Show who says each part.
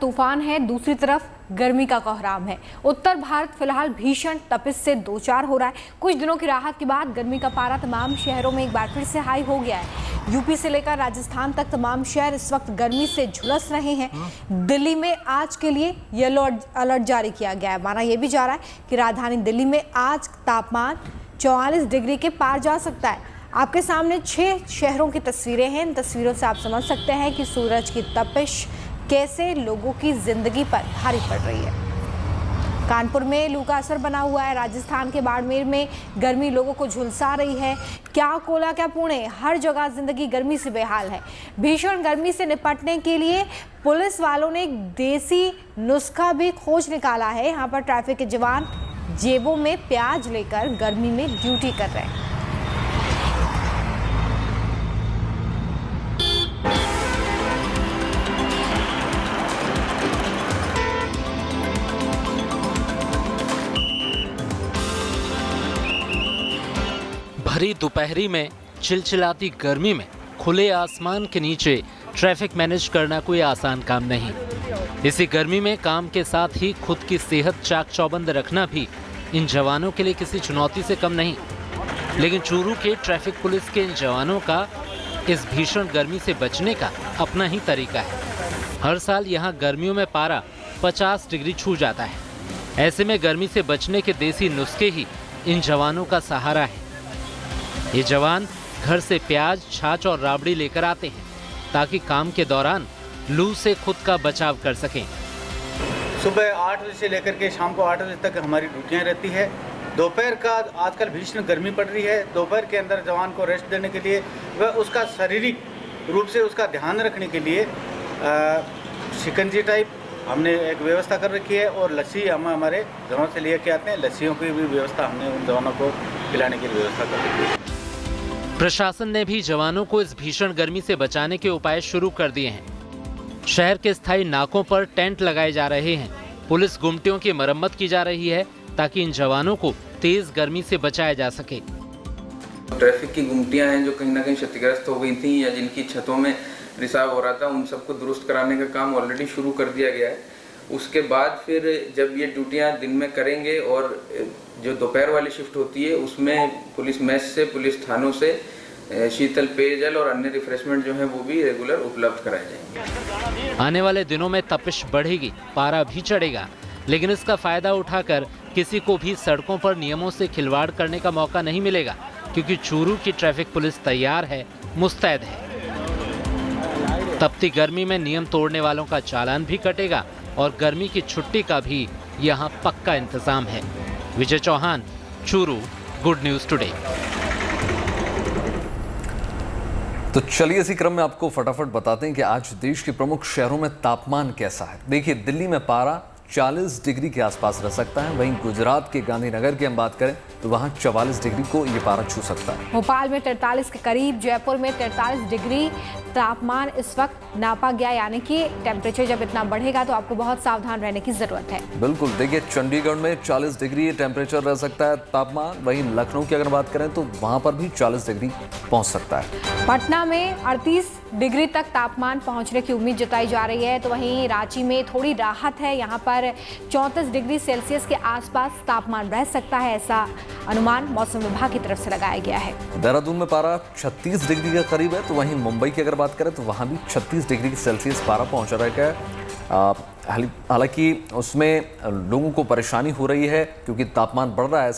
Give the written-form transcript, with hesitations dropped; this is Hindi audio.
Speaker 1: तूफान है, दूसरी तरफ गर्मी का कोहराम है। उत्तर भारत फिलहाल भीषण तपिश से दो चार हो रहा है। कुछ दिनों की राहत के बाद गर्मी का पारा तमाम शहरों में एक बार फिर से हाई हो गया है। यूपी से लेकर राजस्थान तक तमाम शहर इस वक्त गर्मी से झुलस रहे हैं। दिल्ली में आज के लिए येलो अलर्ट जारी किया गया है। माना यह भी जा रहा है कि राजधानी दिल्ली में आज तापमान 44 डिग्री के पार जा सकता है। आपके सामने 6 शहरों की तस्वीरें हैं। इन तस्वीरों से आप समझ सकते हैं कि सूरज की तपिश कैसे लोगों की जिंदगी पर भारी पड़ रही है। कानपुर में लू का असर बना हुआ है। राजस्थान के बाड़मेर में गर्मी लोगों को झुलसा रही है। क्या कोला क्या पुणे, हर जगह जिंदगी गर्मी से बेहाल है। भीषण गर्मी से निपटने के लिए पुलिस वालों ने एक देसी नुस्खा भी खोज निकाला है। यहाँ पर ट्रैफिक के जवान जेबों में प्याज लेकर गर्मी में ड्यूटी कर रहे हैं।
Speaker 2: भरी दोपहरी में चिलचिलाती गर्मी में खुले आसमान के नीचे ट्रैफिक मैनेज करना कोई आसान काम नहीं। इसी गर्मी में काम के साथ ही खुद की सेहत चाक चौबंद रखना भी इन जवानों के लिए किसी चुनौती से कम नहीं। लेकिन चूरू के ट्रैफिक पुलिस के इन जवानों का इस भीषण गर्मी से बचने का अपना ही तरीका है। हर साल यहाँ गर्मियों में पारा 50 डिग्री छू जाता है। ऐसे में गर्मी से बचने के देसी नुस्खे ही इन जवानों का सहारा है। ये जवान घर से प्याज, छाछ और राबड़ी लेकर आते हैं ताकि काम के दौरान लू से खुद का बचाव कर सकें।
Speaker 3: सुबह 8 बजे से लेकर के शाम को 8 बजे तक हमारी ड्यूटियां रहती है। दोपहर का आजकल भीषण गर्मी पड़ रही है। दोपहर के अंदर जवान को रेस्ट देने के लिए व उसका शारीरिक रूप से उसका ध्यान रखने के लिए शिकंजी टाइप हमने एक व्यवस्था कर रखी है और लस्सी हम हमारे जवानों से लिए के आते हैं। लस्सियों की भी व्यवस्था हमने उन जवानों को पिलाने की व्यवस्था कर रखी है।
Speaker 2: प्रशासन ने भी जवानों को इस भीषण गर्मी से बचाने के उपाय शुरू कर दिए हैं। शहर के स्थायी नाकों पर टेंट लगाए जा रहे हैं। पुलिस गुमटियों की मरम्मत की जा रही है ताकि इन जवानों को तेज गर्मी से बचाया जा सके।
Speaker 4: ट्रैफिक की गुमटियां हैं जो कहीं ना कहीं क्षतिग्रस्त हो गई थी या जिनकी छतों में रिसाव हो रहा था, उन सबको दुरुस्त कराने का काम ऑलरेडी शुरू कर दिया गया है। उसके बाद फिर जब ये ड्यूटियां दिन में करेंगे और जो दोपहर वाली शिफ्ट होती है उसमें पुलिस मेस से, पुलिस थानों से शीतल पेयजल और अन्य रिफ्रेशमेंट जो है वो भी रेगुलर उपलब्ध कराए जाएंगे।
Speaker 2: आने वाले दिनों में तपिश बढ़ेगी, पारा भी चढ़ेगा, लेकिन इसका फायदा उठाकर किसी को भी सड़कों पर नियमों से खिलवाड़ करने का मौका नहीं मिलेगा, क्योंकि चूरू की ट्रैफिक पुलिस तैयार है, मुस्तैद है। तपती गर्मी में नियम तोड़ने वालों का चालान भी कटेगा और गर्मी की छुट्टी का भी यहाँ पक्का इंतजाम है। Vijay Chauhan, Churu, good news today.
Speaker 5: तो चलिए इसी क्रम में आपको फटाफट बताते हैं कि आज देश के प्रमुख शहरों में तापमान कैसा है। देखिए, दिल्ली में पारा 40 डिग्री के आसपास रह सकता है। वहीं गुजरात के गांधीनगर की हम बात करें तो वहां 44 डिग्री को ये पारा छू सकता है।
Speaker 1: भोपाल में 43 के करीब, जयपुर में 43 डिग्री तापमान इस वक्त नापा गया। यानी कि टेम्परेचर जब इतना बढ़ेगा तो आपको बहुत सावधान रहने की जरूरत है।
Speaker 5: बिल्कुल, देखिए चंडीगढ़ में 40 डिग्री टेम्परेचर रह सकता है तापमान। वहीं लखनऊ की अगर बात करें तो वहां पर भी 40 डिग्री पहुंच सकता है।
Speaker 1: पटना में 38 डिग्री तक तापमान पहुंचने की उम्मीद जताई जा रही है। तो वहीं रांची में थोड़ी राहत है, यहाँ पर 34 डिग्री सेल्सियस के आसपास तापमान रह सकता है, ऐसा अनुमान मौसम विभाग की तरफ से लगाया गया है।
Speaker 5: देहरादून में पारा 36 डिग्री के करीब है। तो वहीं मुंबई की अगर बात करें तो वहां भी 36 डिग्री सेल्सियस पारा पहुंच रहा है। हालांकि उसमें लोगों को परेशानी हो रही है क्योंकि तापमान बढ़ रहा है। ऐसे